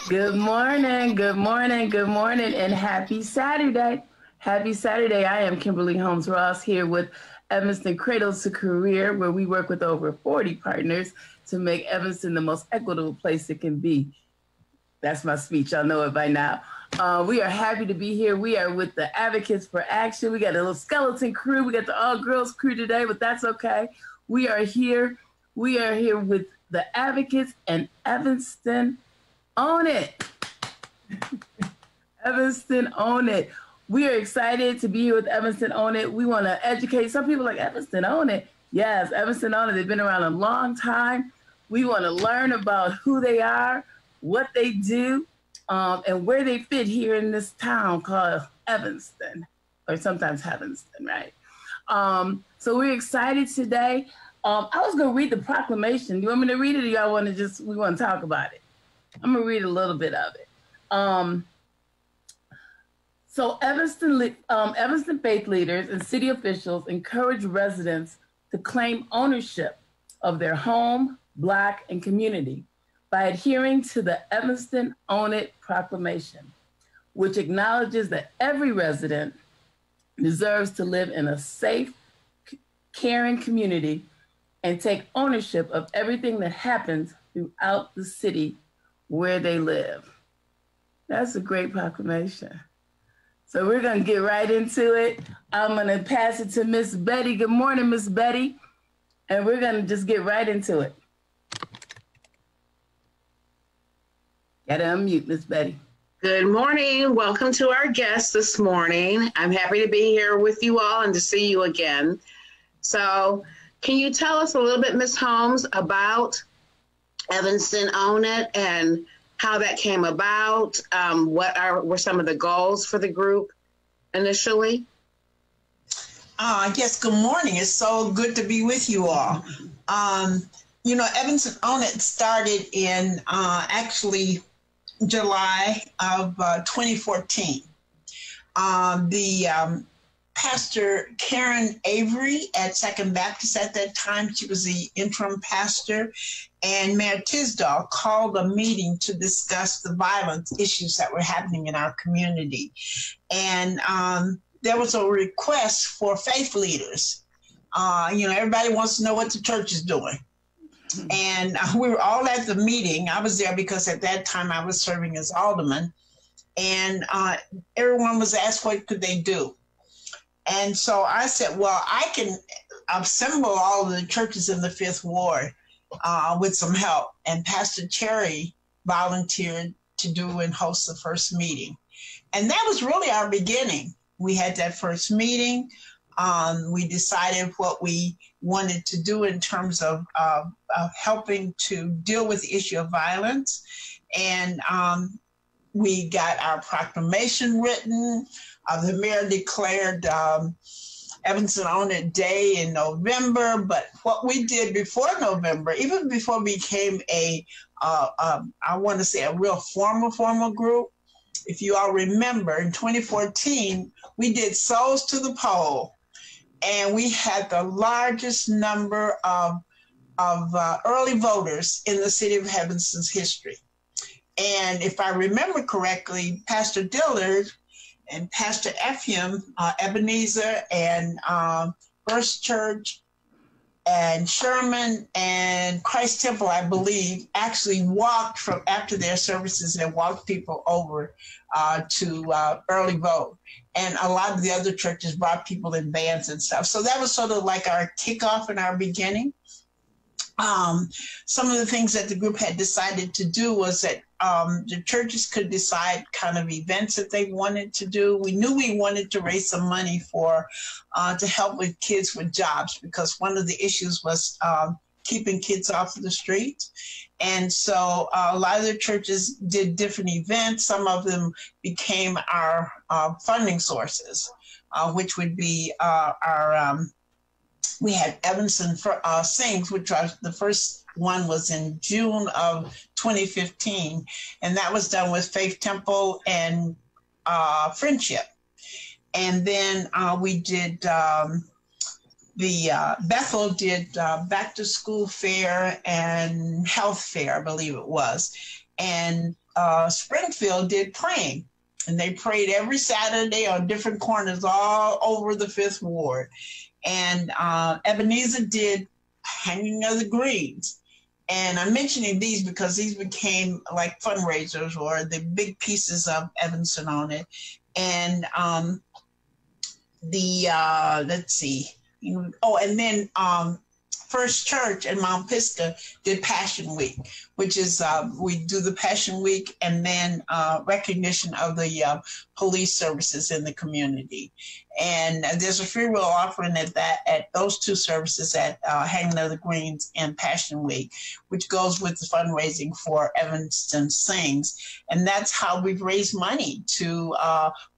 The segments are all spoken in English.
Good morning, good morning, good morning, and happy Saturday. Happy Saturday. I am Kimberly Holmes Ross here with Evanston Cradles to Career, where we work with over 40 partners to make Evanston the most equitable place it can be. That's my speech. Y'all know it by now. We are happy to be here. We are with the Advocates for Action. We got a little skeleton crew. We got the all-girls crew today, but that's okay. We are here. We are here with the Advocates and Evanston Own It. Evanston Own It. We are excited to be here with Evanston Own It. We want to educate. Some people are like, Evanston Own It. Yes, Evanston Own It. They've been around a long time. We want to learn about who they are, what they do, and where they fit here in this town called Evanston, or sometimes Heavenston, right? So we're excited today. I was going to read the proclamation. Do you want me to read it, or y'all want to we want to talk about it? I'm going to read a little bit of it. So Evanston faith leaders and city officials encourage residents to claim ownership of their home, block, and community by adhering to the Evanston Own It proclamation, which acknowledges that every resident deserves to live in a safe, caring community and take ownership of everything that happens throughout the city where they live. That's a great proclamation. So we're going to get right into it. I'm going to pass it to Miss Betty. Good morning, Miss Betty. And we're going to just get right into it. Gotta unmute, Miss Betty. Good morning. Welcome to our guest this morning. I'm happy to be here with you all and to see you again. So can you tell us a little bit, Ms. Holmes, about Evanston Own It and how that came about? What were some of the goals for the group initially? Yes, good morning. It's so good to be with you all. You know, Evanston Own It started in actually July of 2014. The Pastor Karen Avery at Second Baptist at that time. She was the interim pastor. And Mayor Tisdall called a meeting to discuss the violence issues that were happening in our community. And there was a request for faith leaders. Everybody wants to know what the church is doing. And we were all at the meeting. I was there because at that time I was serving as alderman. And everyone was asked what could they do. And so I said, well, I can assemble all of the churches in the Fifth Ward with some help. And Pastor Cherry volunteered to do and host the first meeting. And that was really our beginning. We had that first meeting. We decided what we wanted to do in terms of helping to deal with the issue of violence. And we got our proclamation written. The mayor declared Evanston Own It Day in November. But what we did before November, even before we became I want to say a real formal group, if you all remember, in 2014, we did Souls to the Poll. And we had the largest number of early voters in the city of Evanston's history. And if I remember correctly, Pastor Dillard and Pastor Ephraim, Ebenezer and First Church and Sherman and Christ Temple, I believe, actually walked from after their services and walked people over to early vote. And a lot of the other churches brought people in vans and stuff. So that was sort of like our kickoff and our beginning. Some of the things that the group had decided to do was that the churches could decide kind of events that they wanted to do. We knew we wanted to raise some money to help with kids with jobs, because one of the issues was keeping kids off of the street. And so a lot of the churches did different events. Some of them became our funding sources, which would be we had Evanston Sings, which was the first one was in June of 2015. And that was done with Faith Temple and Friendship. And then we did Bethel did back to school fair and health fair, I believe it was. And Springfield did praying. And they prayed every Saturday on different corners all over the Fifth Ward. And Ebenezer did Hanging of the Greens. And I'm mentioning these because these became like fundraisers or the big pieces of Evanston Own It. And let's see. And then First Church in Mount Pisgah did Passion Week, which is we do the Passion Week and then recognition of the police services in the community. And there's a free will offering at those two services at Hanging of the Greens and Passion Week, which goes with the fundraising for Evanston Sings. And that's how we've raised money to,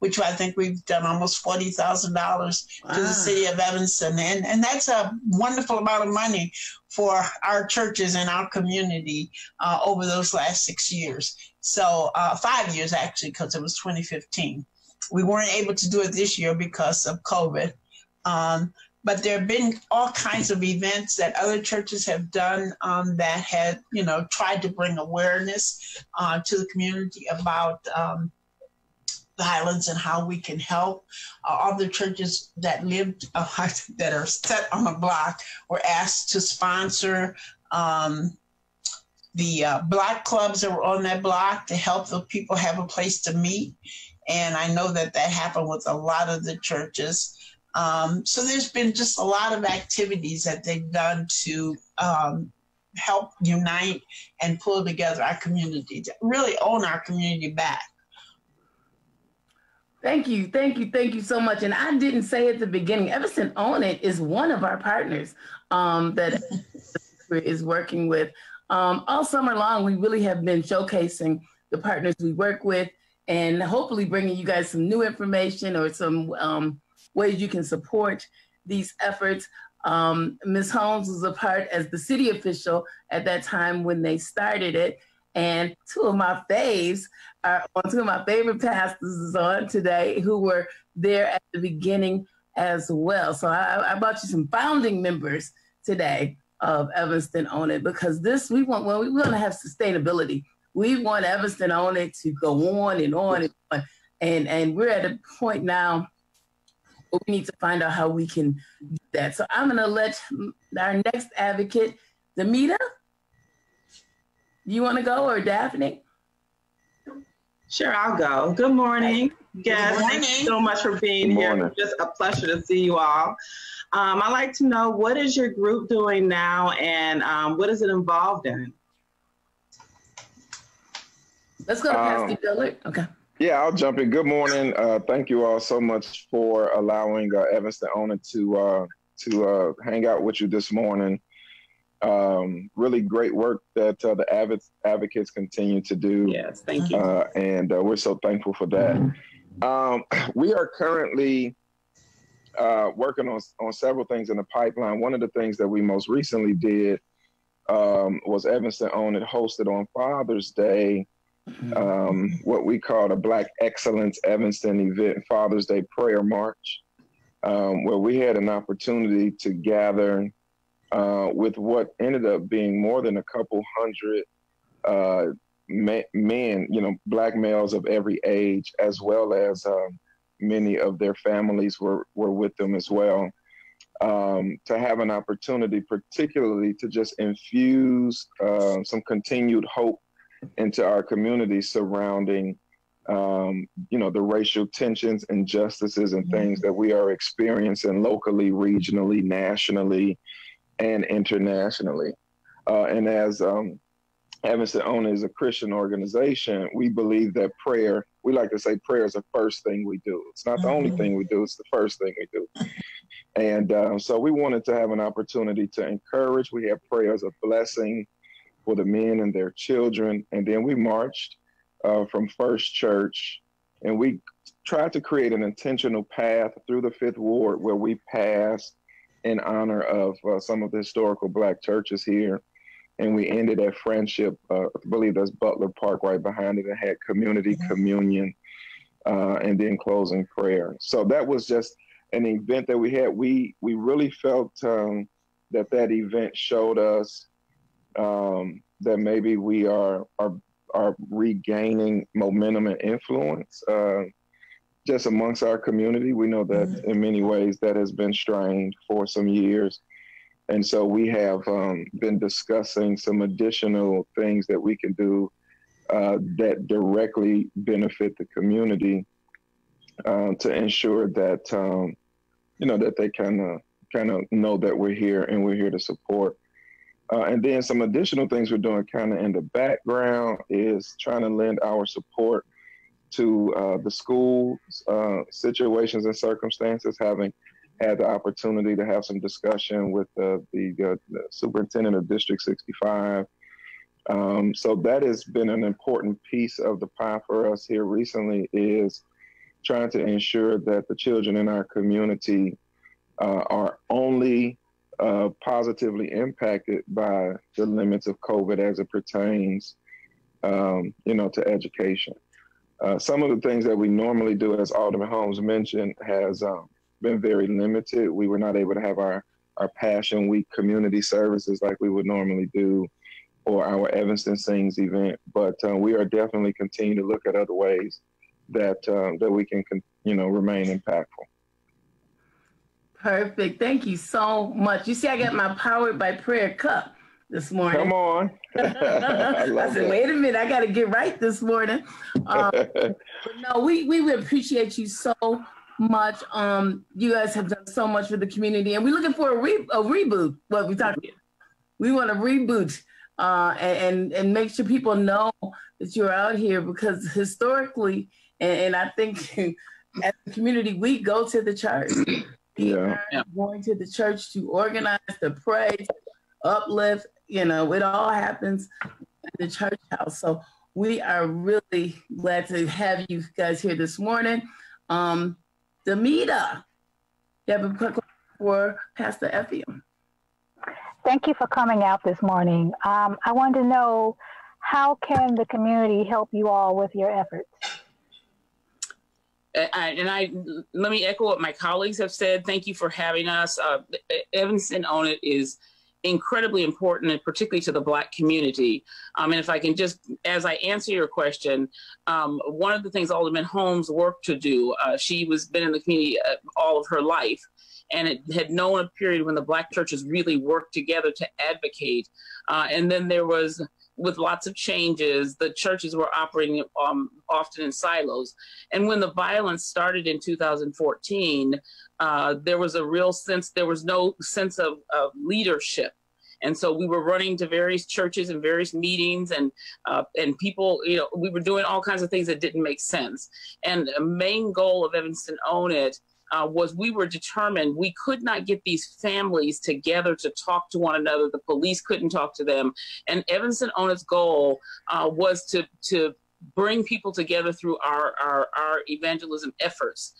which I think we've done almost $40,000 to the city of Evanston. And that's a wonderful amount of money for our churches and our community over those last 6 years. So 5 years, actually, because it was 2015. We weren't able to do it this year because of COVID. But there have been all kinds of events that other churches have done that had, tried to bring awareness to the community about violence and how we can help. Other churches that lived, that are set on a block were asked to sponsor the block clubs that were on that block to help the people have a place to meet. And I know that happened with a lot of the churches. So there's been just a lot of activities that they've done to help unite and pull together our community, to really own our community back. Thank you so much. And I didn't say at the beginning, Evanston Own It is one of our partners that is working with. All summer long, we really have been showcasing the partners we work with and hopefully bringing you guys some new information or some ways you can support these efforts. Ms. Holmes was a part as the city official at that time when they started it. And two of my faves two of my favorite pastors is on today who were there at the beginning as well. So I brought you some founding members today of Evanston Own It, because we want to have sustainability. We want Evanston Own It to go on and on and on. And we're at a point now where we need to find out how we can do that. So I'm going to let our next advocate, Demita, you want to go, or Daphne? Sure, I'll go. Good morning, guys. Good morning. Thank you so much for being here. It's just a pleasure to see you all. I'd like to know, what is your group doing now, and what is it involved in? Let's go to Pastor Dillard. Okay. Yeah, I'll jump in. Good morning. Thank you all so much for allowing Evanston Own It to hang out with you this morning. Really great work that the advocates continue to do. Yes, thank you. And we're so thankful for that. We are currently working on several things in the pipeline. One of the things that we most recently did was Evanston Own It hosted on Father's Day what we called a Black Excellence Evanston event, Father's Day Prayer March, where we had an opportunity to gather with what ended up being more than a couple hundred men, Black males of every age, as well as many of their families were with them as well, to have an opportunity particularly to just infuse some continued hope into our community surrounding, the racial tensions, injustices, and things that we are experiencing locally, regionally, nationally, and internationally. And as Evanston Own It is a Christian organization, we believe that prayer, we like to say prayer is the first thing we do. It's not the only thing we do, it's the first thing we do. And so we wanted to have an opportunity to encourage. We have prayers of blessing for the men and their children. And then we marched from First Church, and we tried to create an intentional path through the Fifth Ward where we passed in honor of some of the historical Black churches here. And we ended at Friendship, I believe that's Butler Park right behind it, and had community communion and then closing prayer. So that was just an event that we had. We really felt that event showed us that maybe we are regaining momentum and influence just amongst our community. We know that in many ways that has been strained for some years. And so we have been discussing some additional things that we can do that directly benefit the community to ensure that, that they kind of know that we're here and we're here to support. And then some additional things we're doing kind of in the background is trying to lend our support to the school situations and circumstances, having had the opportunity to have some discussion with the superintendent of District 65. So that has been an important piece of the pie for us here recently, is trying to ensure that the children in our community are only positively impacted by the limits of COVID as it pertains, to education. Some of the things that we normally do, as Alderman Holmes mentioned, has been very limited. We were not able to have our Passion Week community services like we would normally do, or our Evanston Sings event. But we are definitely continuing to look at other ways that we can, remain impactful. Perfect. Thank you so much. You see, I got my Powered by Prayer cup this morning. Come on. I said, wait a minute, I got to get right this morning. But no, we would appreciate you so much. You guys have done so much for the community, and we're looking for a reboot. What we talking about? We want to reboot and make sure people know that you're out here, because historically, and I think as a community, we go to the church. Going to the church to organize, to pray, to uplift, it all happens in the church house. So we are really glad to have you guys here this morning. Demita, you have a quick question for Pastor Effie. Thank you for coming out this morning. I wanted to know, how can the community help you all with your efforts? Let me echo what my colleagues have said. Thank you for having us. Evanston Own It is incredibly important, and particularly to the Black community. And if I can just, as I answer your question, one of the things Alderman Holmes worked to do, she was been in the community all of her life, and it had known a period when the Black churches really worked together to advocate. And then there was, with lots of changes, the churches were operating often in silos. And when the violence started in 2014, there was a real sense, there was no sense of leadership. And so we were running to various churches and various meetings, and people, you know, we were doing all kinds of things that didn't make sense. And a main goal of Evanston Own It was we were determined we could not get these families together to talk to one another. The police couldn't talk to them. And Evanston Own It's goal was to bring people together through our evangelism efforts,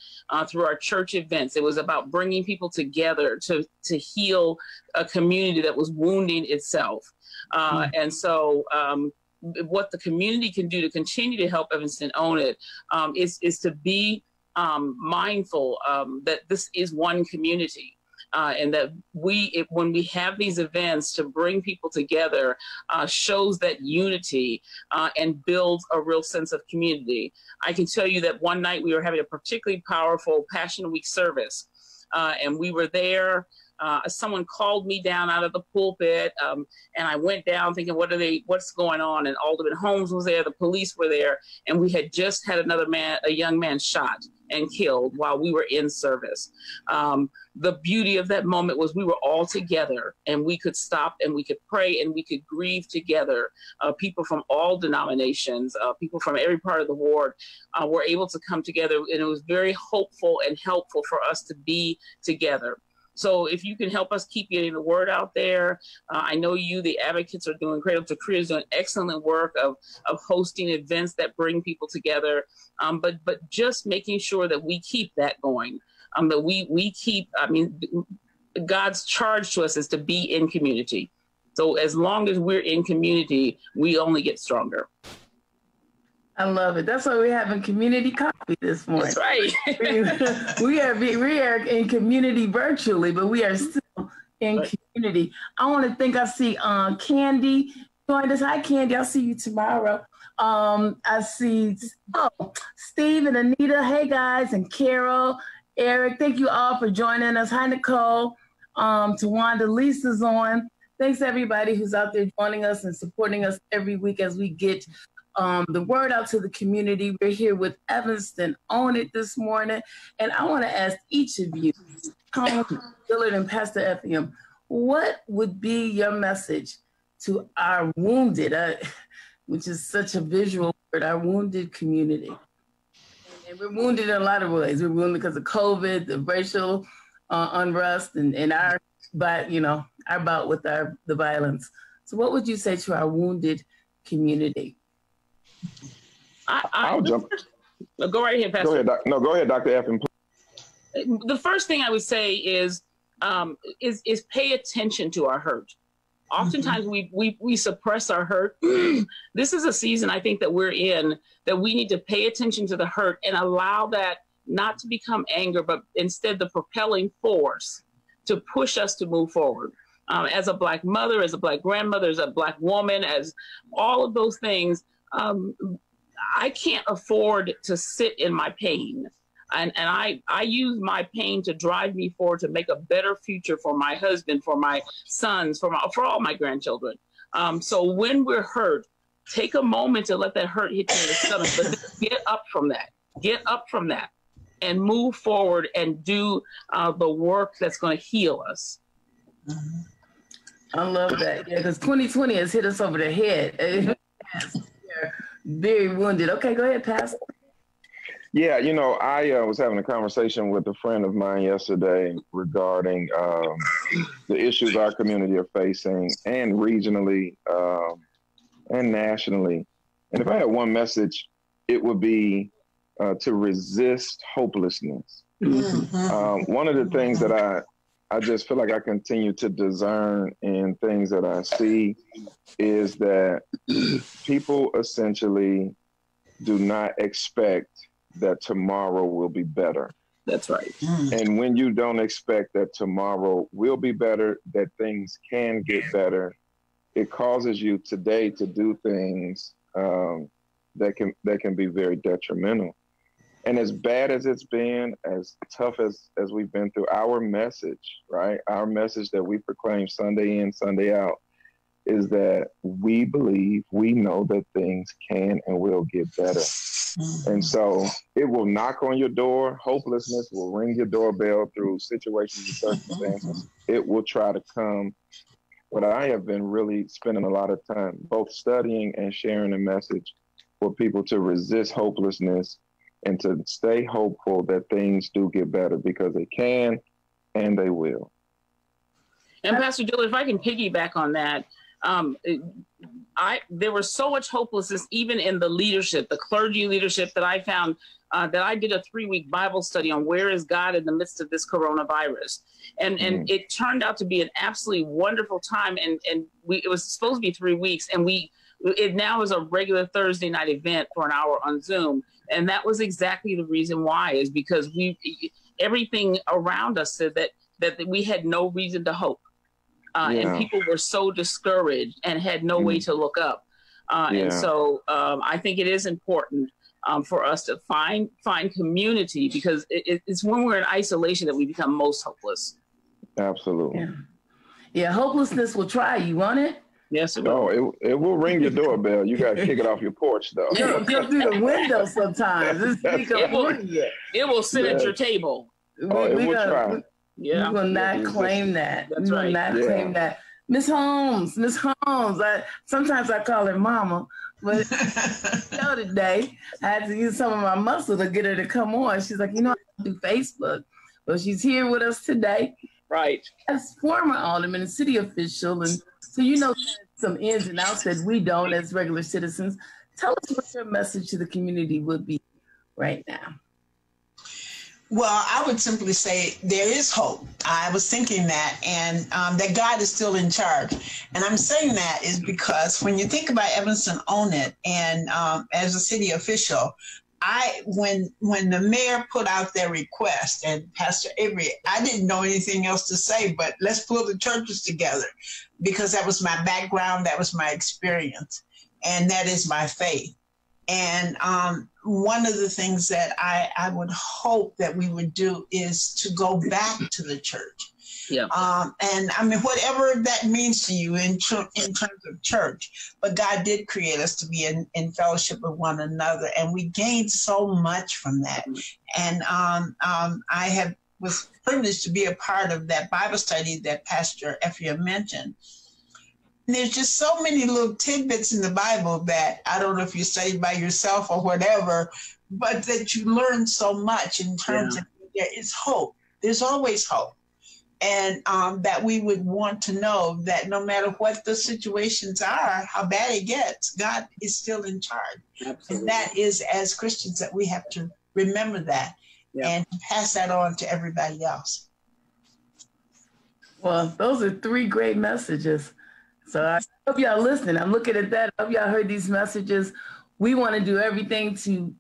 through our church events. It was about bringing people together to heal a community that was wounding itself. And so what the community can do to continue to help Evanston Own It is to be mindful that this is one community. And that when we have these events to bring people together, shows that unity and builds a real sense of community. I can tell you that one night we were having a particularly powerful Passion Week service, and we were there. Someone called me down out of the pulpit, and I went down thinking, what's going on? And Alderman Holmes was there, the police were there, and we had just had a young man shot and killed while we were in service. The beauty of that moment was we were all together, and we could stop and we could pray and we could grieve together. People from all denominations, people from every part of the ward were able to come together, and it was very hopeful and helpful for us to be together. So if you can help us keep getting the word out there, I know you, the advocates, are doing great. Dr. Korea is doing excellent work of hosting events that bring people together, but just making sure that we keep that going, that we keep, God's charge to us is to be in community. So as long as we're in community, we only get stronger. I love it. That's why we're having community coffee this morning. That's right. we are in community virtually, but we are still in community. I want to thank, I see Candy joined us. Hi, Candy. I'll see you tomorrow. I see Steve and Anita. Hey, guys. And Carol, Eric. Thank you all for joining us. Hi, Nicole. Tawanda, Lisa's on. Thanks, everybody who's out there joining us and supporting us every week as we get the word out to the community. We're here with Evanston Own It this morning. And I want to ask each of you, Tom, Dillard, and Pastor Effiam, what would be your message to our wounded, which is such a visual word, our wounded community? And we're wounded in a lot of ways. We're wounded because of COVID, the racial unrest, and our bout with the violence. So what would you say to our wounded community? I'll jump. Go right ahead, Pastor. Go ahead, go ahead, Dr. Effiam. The first thing I would say is pay attention to our hurt. Oftentimes we suppress our hurt. This is a season I think that we're in that we need to pay attention to the hurt and allow that not to become anger, but instead the propelling force to push us to move forward. As a Black mother, as a Black grandmother, as a Black woman, as all of those things, I can't afford to sit in my pain. And I use my pain to drive me forward to make a better future for my husband, for my sons, for all my grandchildren. So when we're hurt, take a moment to let that hurt hit you in the stomach, but get up from that and move forward and do the work that's going to heal us. I love that. Yeah, because 2020 has hit us over the head. We're very wounded. Okay, go ahead, Pastor. Yeah, I was having a conversation with a friend of mine yesterday regarding the issues our community are facing, and regionally and nationally. And if I had one message, it would be to resist hopelessness. One of the things that I just feel like I continue to discern in things that I see is that people essentially do not expect that tomorrow will be better. That's right. And when you don't expect that tomorrow will be better, that things can get better, it causes you today to do things that can be very detrimental. And as bad as it's been, as tough as we've been through, our message, right? Our message that we proclaim Sunday in, Sunday out is that we believe, we know that things can and will get better. And so it will knock on your door. Hopelessness will ring your doorbell through situations and circumstances. It will try to come. But I have been really spending a lot of time both studying and sharing a message for people to resist hopelessness and to stay hopeful that things do get better, because they can and they will. And Pastor Dillard, if I can piggyback on that, there was so much hopelessness even in the leadership, the clergy leadership, that I found that I did a 3-week Bible study on where is God in the midst of this coronavirus. And it turned out to be an absolutely wonderful time. And it was supposed to be 3 weeks. And it now is a regular Thursday night event for an hour on Zoom. And that was exactly the reason why, is because everything around us said that we had no reason to hope. And people were so discouraged and had no way to look up. And so I think it is important for us to find community, because it's when we're in isolation that we become most hopeless. Absolutely. Yeah, hopelessness will try you, won't it? Yes, it will. Oh, it will ring your doorbell. You got to kick it off your porch, though. It'll come through the window sometimes. It will sit at your table. It will try. We will not claim that. That's we will not claim that. Miss Holmes. Sometimes I call her Mama, but today I had to use some of my muscle to get her to come on. She's like, I don't do Facebook. Well, she's here with us today. Right. As former alderman and city official, and so some ins and outs that we don't as regular citizens. Tell us what your message to the community would be right now. Well, I would simply say there is hope. I was thinking that, and that God is still in charge. And I'm saying that is because when you think about Evanston Own It, and as a city official, when the mayor put out their request, and Pastor Avery, I didn't know anything else to say, but let's pull the churches together, because that was my background, that was my experience, and that is my faith. And one of the things that I would hope that we would do is to go back to the church. Yeah. And I mean, whatever that means to you in terms of church, but God did create us to be in fellowship with one another, and we gained so much from that. And I was privileged to be a part of that Bible study that Pastor Ephraim mentioned. And there's just so many little tidbits in the Bible that I don't know if you studied by yourself or whatever, but that you learn so much in terms of there is hope. There's always hope. And that we would want to know that no matter what the situations are, how bad it gets, God is still in charge. Absolutely. And that is, as Christians, that we have to remember that and pass that on to everybody else. Well, those are 3 great messages. So I hope y'all listening. I'm looking at that. I hope y'all heard these messages. We want to do everything to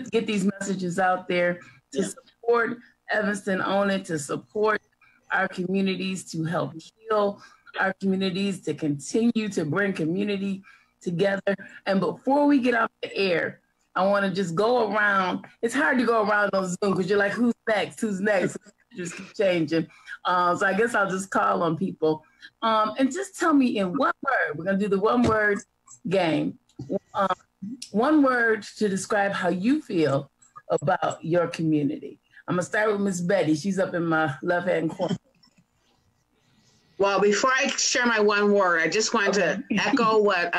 get these messages out there, to support Evanston Own It, to support our communities, to help heal our communities, to continue to bring community together. And before we get off the air, I want to just go around. It's hard to go around on Zoom because you're like, who's next? Who's next? Just keep changing. So I guess I'll just call on people. And just tell me in one word, we're going to do the one word game. One word to describe how you feel about your community. I'm going to start with Miss Betty. She's up in my left-hand corner. Well, before I share my one word, I just wanted to echo what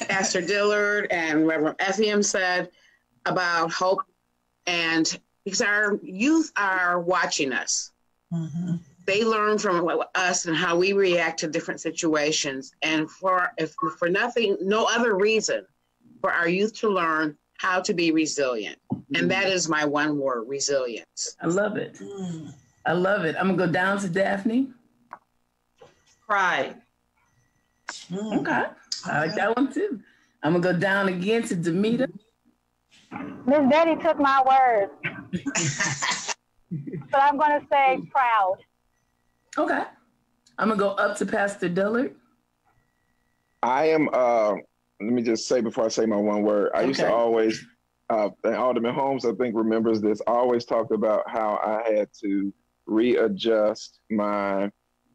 Pastor Dillard and Reverend Ephraim said about hope. And because our youth are watching us. Mm-hmm. They learn from us and how we react to different situations. And for nothing, no other reason, for our youth to learn how to be resilient. And that is my one word, resilience. I love it. I love it. I'm going to go down to Daphne. Pride. Okay. I like that one too. I'm going to go down again to Demita. Miss Betty took my word. But I'm going to say proud. Okay. I'm going to go up to Pastor Dillard. I am, let me just say before I say my one word, I used to always, and Alderman Holmes, I think, remembers this, always talked about how I had to readjust my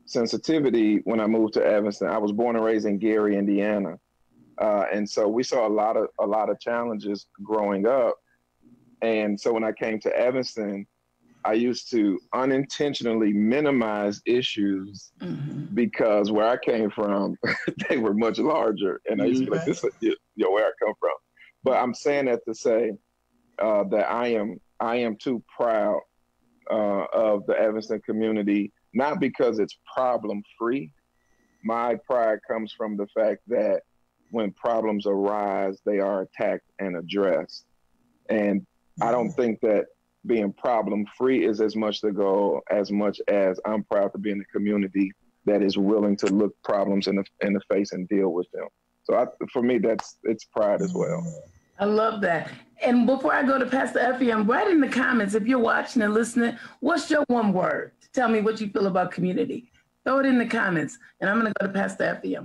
sensitivity when I moved to Evanston. I was born and raised in Gary, Indiana. And so we saw a lot of challenges growing up. And so when I came to Evanston, I used to unintentionally minimize issues because where I came from, they were much larger. And I used to be like, this is where I come from. But I'm saying that to say that I am too proud of the Evanston community, not because it's problem free. My pride comes from the fact that when problems arise, they are attacked and addressed. And I don't think that being problem free is as much the goal as much as I'm proud to be in a community that is willing to look problems in the face and deal with them. So for me, it's pride as well. I love that. And before I go to Pastor Effie, write in the comments, if you're watching and listening, what's your one word to tell me what you feel about community? Throw it in the comments. And I'm going to go to Pastor Effie.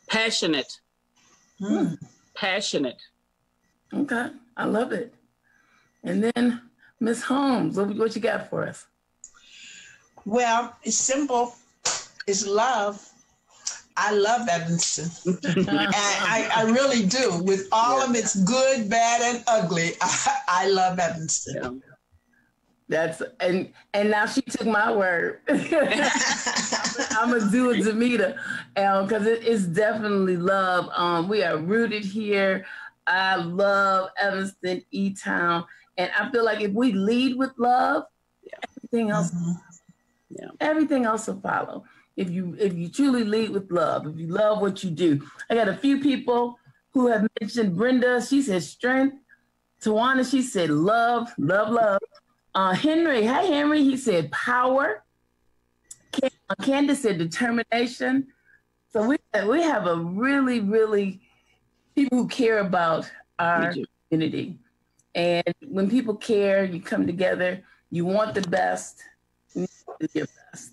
Passionate. Passionate. Okay. I love it. And then Ms. Holmes, what you got for us? Well, it's simple. It's love. I love Evanston. I really do. With all of its good, bad, and ugly, I love Evanston. Yeah. And now she took my word. I'm gonna do it, Zamita, because it is definitely love. We are rooted here. I love Evanston, E-Town, and I feel like if we lead with love, everything else, everything else will follow. If you truly lead with love, if you love what you do. I got a few people who have mentioned Brenda. She said strength. Tawana, she said love, love, love. Henry, hi Henry. He said power. Candace said determination. So we have a really, really people who care about our community. And when people care, you come together, you want the best, you do your best.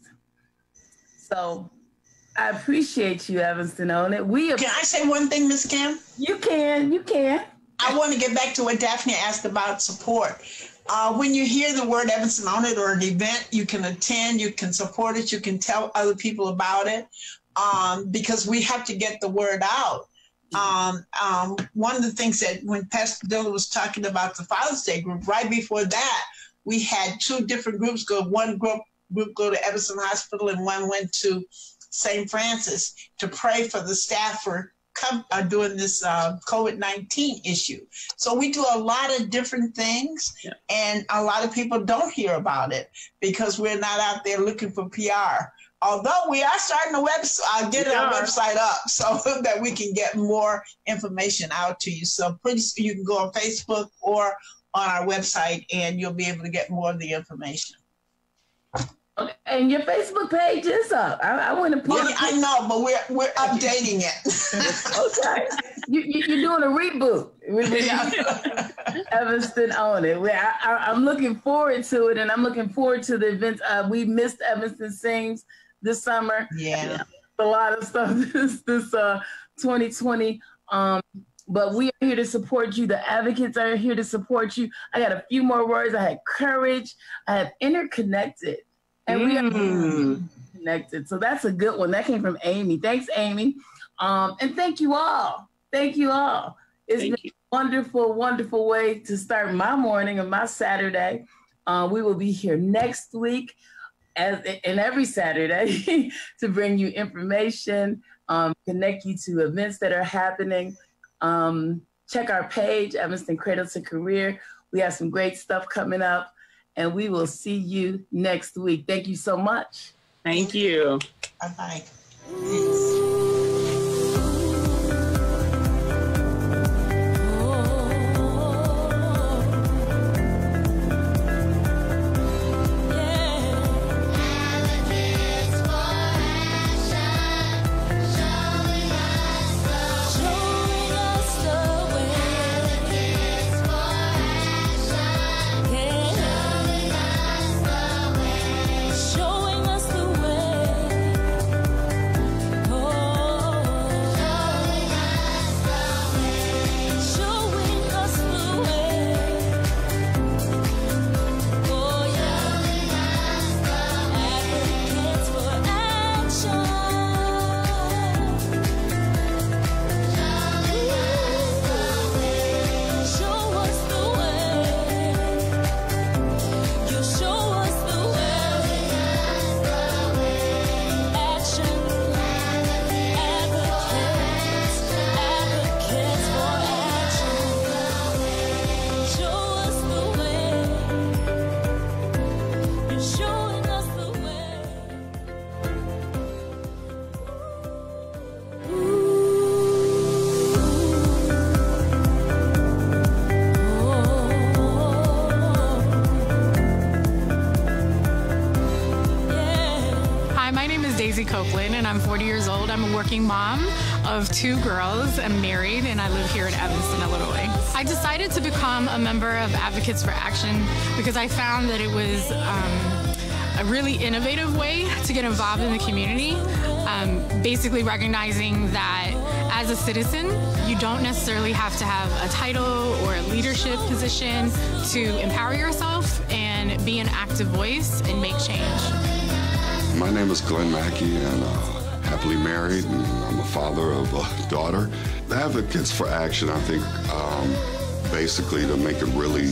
So I appreciate you, Evanston Own It. Can I say one thing, Ms. Kim? You can. I want to get back to what Daphne asked about support. When you hear the word Evanston Own It or an event, you can attend, you can support it, you can tell other people about it, because we have to get the word out. One of the things that when Pastor Dillard was talking about the Father's Day group, right before that, we had two different groups go. One group go to Evanston Hospital and one went to St. Francis to pray for the staff for doing this COVID-19 issue. So we do a lot of different things, and a lot of people don't hear about it because we're not out there looking for PR. Although we are starting a website, getting our website up so that we can get more information out to you. So you can go on Facebook or on our website, and you'll be able to get more of the information. Okay. And your Facebook page is up. I want to put. I know, but we're updating it. Okay, you're doing a reboot. Evanston Own It. I'm looking forward to it, and I'm looking forward to the events. We missed Evanston Sings this summer. Yeah, a lot of stuff this 2020. But we are here to support you. The advocates are here to support you. I got a few more words. I had courage. I have interconnected. And we are connected. So that's a good one. That came from Amy. Thanks, Amy. And thank you all. Thank you all. It's been a wonderful, wonderful way to start my morning and my Saturday. We will be here next week and every Saturday to bring you information, connect you to events that are happening. Check our page, Evanston Cradle to Career. We have some great stuff coming up. And we will see you next week. Thank you so much. Thank you. Bye-bye. is Daisy Copeland, and I'm 40 years old. I'm a working mom of 2 girls. I'm married, and I live here in Evanston, Illinois. I decided to become a member of Advocates for Action because I found that it was a really innovative way to get involved in the community. Basically recognizing that as a citizen, you don't necessarily have to have a title or a leadership position to empower yourself and be an active voice and make change. My name is Glenn Mackey, and happily married, and I'm a father of a daughter. The Advocates for Action, I think, basically, to make it really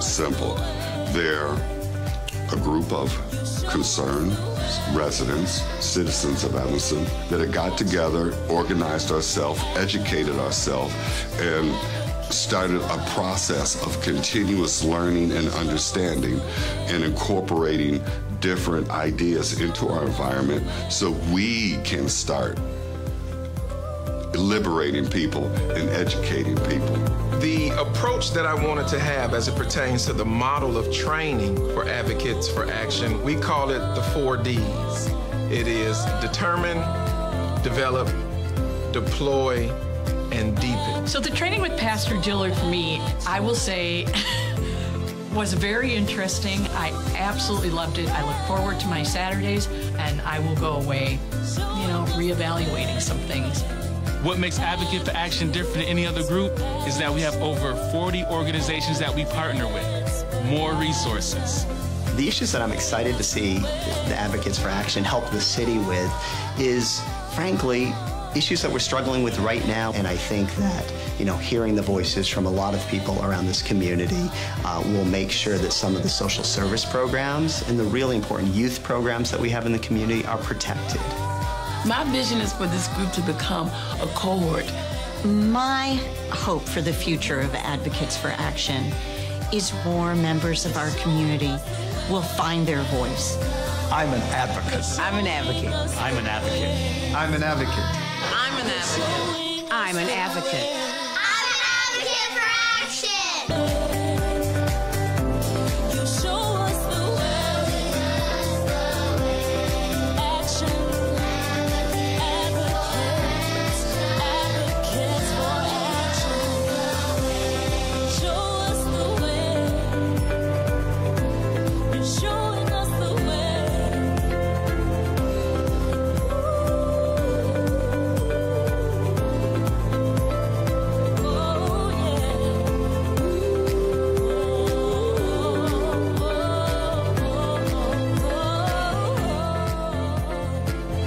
simple, they're a group of concerned residents, citizens of Evanston, that had got together, organized ourselves, educated ourselves, and started a process of continuous learning and understanding and incorporating different ideas into our environment so we can start liberating people and educating people. The approach that I wanted to have as it pertains to the model of training for Advocates for Action, we call it the 4 Ds. It is determine, develop, deploy, and deepen. So the training with Pastor Dillard for me, I will say, was very interesting. I absolutely loved it. I look forward to my Saturdays, and I will go away, reevaluating some things. What makes Advocate for Action different than any other group is that we have over 40 organizations that we partner with, more resources. The issues that I'm excited to see the Advocates for Action help the city with is, frankly, issues that we're struggling with right now. And I think that, hearing the voices from a lot of people around this community will make sure that some of the social service programs and the really important youth programs that we have in the community are protected. My vision is for this group to become a cohort. My hope for the future of Advocates for Action is more members of our community will find their voice. I'm an advocate. I'm an advocate. I'm an advocate. I'm an advocate. I'm an advocate. I'm an advocate. I'm an advocate for action. You show us the way. Action. Advocates. Advocates for action. Show us the way. You're showing us the way.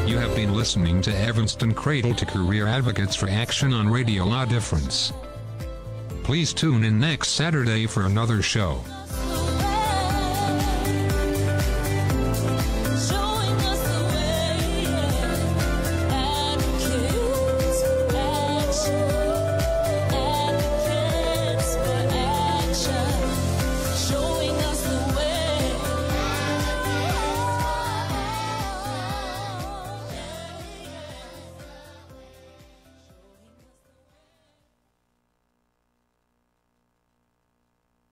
You have been listening to Evanston Cradle to Career Advocates for Action on Radio La Difference. Please tune in next Saturday for another show.